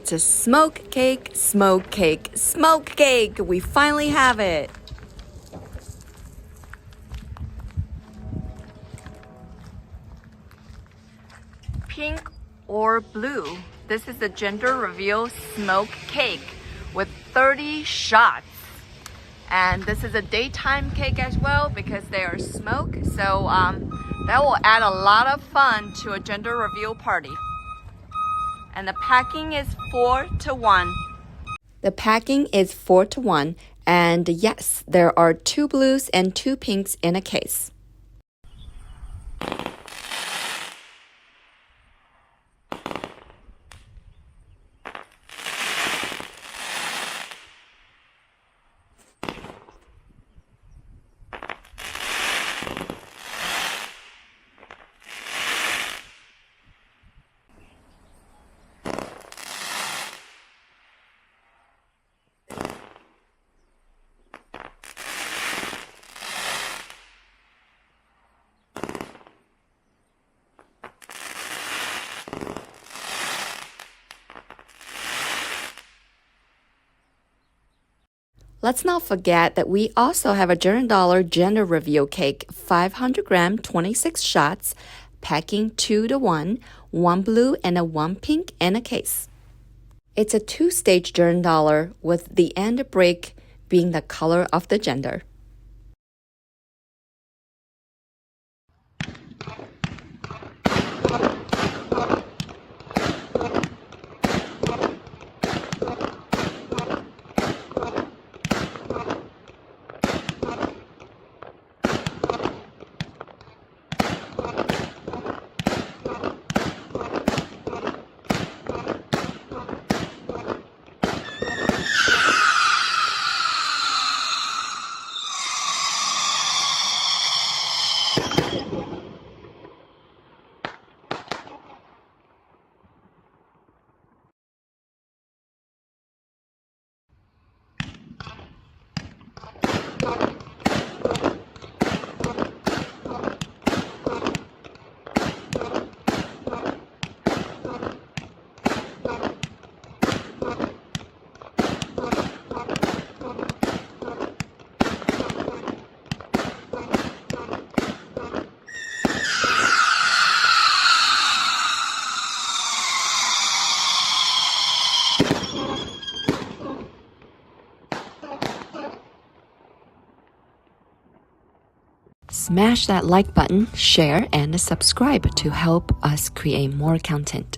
It's a smoke cake, smoke cake, smoke cake! We finally have it! Pink or blue? This is the gender reveal smoke cake with 30 shots. And this is a daytime cake as well because they are smoke. So that will add a lot of fun to a gender reveal party. And the packing is 4-to-1. The packing is 4-to-1. And yes, there are 2 blues and 2 pinks in a case. Let's not forget that we also have a Girandola gender reveal cake, 500 gram, 26 shots, packing 2-to-1, 1 blue and 1 pink in a case. It's a 2-stage Girandola with the end break being the color of the gender. Smash that like button, share, and subscribe to help us create more content.